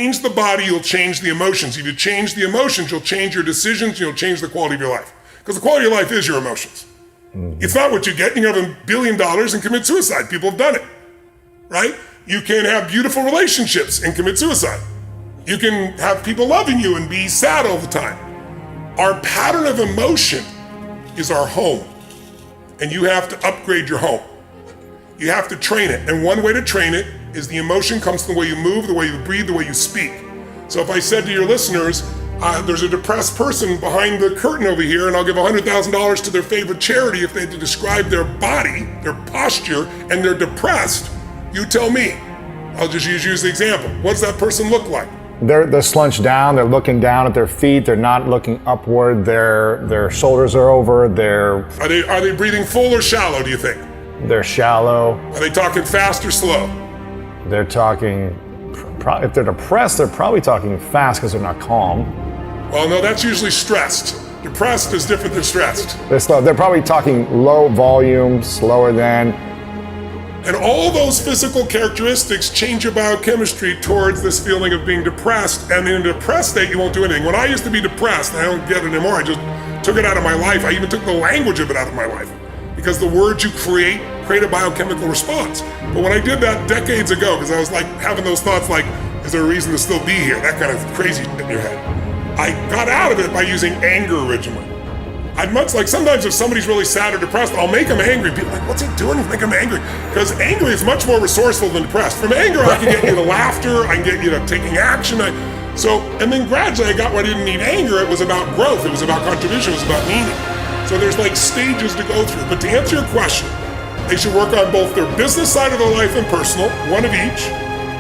Change the body, you'll change the emotions. If you change the emotions, you'll change your decisions, you'll change the quality of your life. Because the quality of your life is your emotions. It's not what you get. You can have $1 billion and commit suicide. People have done it, right? You can have beautiful relationships and commit suicide. You can have people loving you and be sad all the time. Our pattern of emotion is our home. And you have to upgrade your home. You have to train it. And one way to train it is the emotion comes from the way you move, the way you breathe, the way you speak. So if I said to your listeners, there's a depressed person behind the curtain over here, and I'll give $100,000 to their favorite charity if they had to describe their body, their posture, and they're depressed, you tell me. I'll just use the example. What's that person look like? They're slunched down, they're looking down at their feet, they're not looking upward, their shoulders are over, Are they breathing full or shallow, do you think? They're shallow. Are they talking fast or slow? They're talking, if they're depressed, they're probably talking fast because they're not calm. Well, no, that's usually stressed. Depressed is different than stressed. They're slow. They're probably talking low volume, slower than. And all those physical characteristics change your biochemistry towards this feeling of being depressed. And in a depressed state, you won't do anything. When I used to be depressed, I don't get it anymore. I just took it out of my life. I even took the language of it out of my life. Because the words you create a biochemical response. But when I did that decades ago, because I was like having those thoughts like, is there a reason to still be here? That kind of crazy shit in your head. I got out of it by using anger originally. I'd much like, sometimes if somebody's really sad or depressed, I'll make them angry. People are like, what's he doing? Make them angry. Because angry is much more resourceful than depressed. From anger, I can get you to laughter, I can get you to taking action. And then gradually I got where I didn't need anger. It was about growth, it was about contribution, it was about meaning. So there's like stages to go through. But to answer your question, they should work on both their business side of their life and personal, one of each.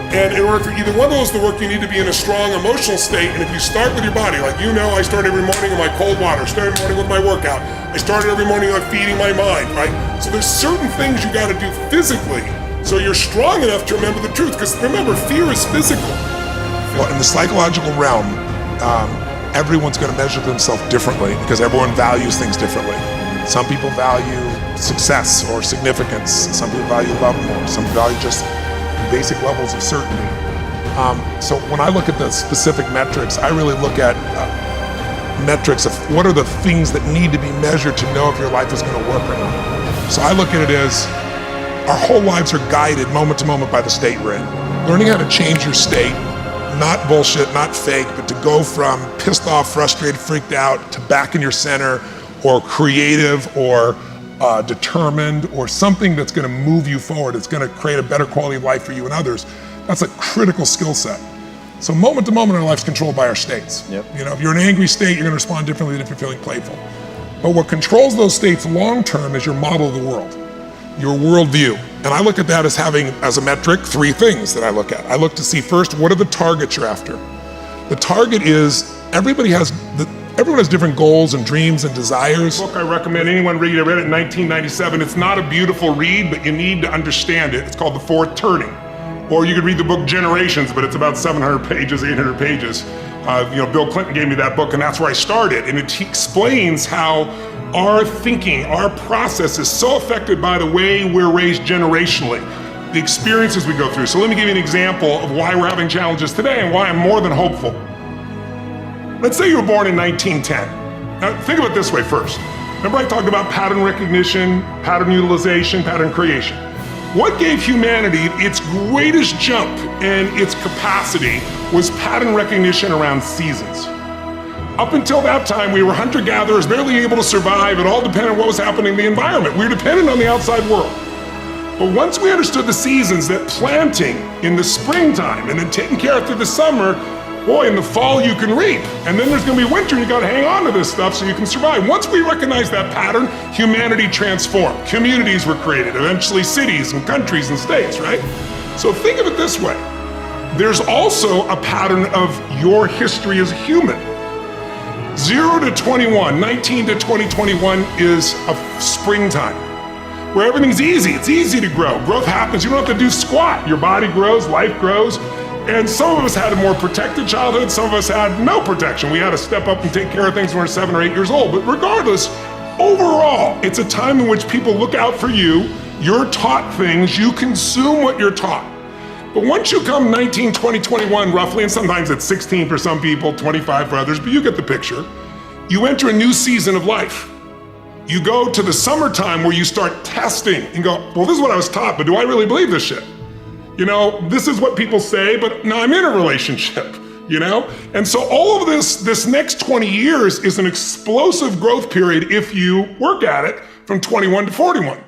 And in order for either one of those to work, you need to be in a strong emotional state. And if you start with your body, like you know, I start every morning with my cold water, start every morning with my workout. I started every morning with feeding my mind, right? So there's certain things you gotta do physically so you're strong enough to remember the truth. Because remember, fear is physical. Well, in the psychological realm, everyone's gonna measure themselves differently because everyone values things differently. Some people value success or significance. Some people value love more. Some value just basic levels of certainty. So when I look at the specific metrics, I really look at metrics of what are the things that need to be measured to know if your life is going to work or not. So I look at it as our whole lives are guided moment to moment by the state we're in. Learning how to change your state, not bullshit, not fake, but to go from pissed off, frustrated, freaked out to back in your center, or creative, or determined, or something that's gonna move you forward. It's gonna create a better quality of life for you and others. That's a critical skill set. So moment to moment, our life's controlled by our states. Yep. You know, if you're in an angry state, you're gonna respond differently than if you're feeling playful. But what controls those states long term is your model of the world, your worldview. And I look at that as having, as a metric, 3 things that I look at. I look to see first, what are the targets you're after? The target is, everyone has different goals and dreams and desires. Book I recommend anyone read. I read it in 1997. It's not a beautiful read, but you need to understand it. It's called The Fourth Turning. Or you could read the book Generations, but it's about 700 pages, 800 pages. Bill Clinton gave me that book, and that's where I started. And it explains how our thinking, our process is so affected by the way we're raised generationally, the experiences we go through. So let me give you an example of why we're having challenges today and why I'm more than hopeful. Let's say you were born in 1910. Now think of it this way first. Remember I talked about pattern recognition, pattern utilization, pattern creation. What gave humanity its greatest jump and its capacity was pattern recognition around seasons. Up until that time, we were hunter-gatherers, barely able to survive. It all depended on what was happening in the environment. We were dependent on the outside world. But once we understood the seasons, that planting in the springtime and then taking care of through the summer, boy, in the fall you can reap. And then there's gonna be winter and you gotta hang on to this stuff so you can survive. Once we recognized that pattern, humanity transformed. Communities were created, eventually cities and countries and states, right? So think of it this way. There's also a pattern of your history as a human. 0 to 21, 19 to 2021 is a springtime, where everything's easy. It's easy to grow. Growth happens. You don't have to do squat. Your body grows, life grows. And some of us had a more protected childhood. Some of us had no protection. We had to step up and take care of things when we were 7 or 8 years old. But regardless, overall, it's a time in which people look out for you. You're taught things. You consume what you're taught. But once you come 19, 20, 21 roughly, and sometimes it's 16 for some people, 25 for others, but you get the picture, you enter a new season of life. You go to the summertime where you start testing and go, well, this is what I was taught, but do I really believe this shit? You know, this is what people say, but now I'm in a relationship, you know? And so all of this next 20 years is an explosive growth period if you work at it from 21 to 41.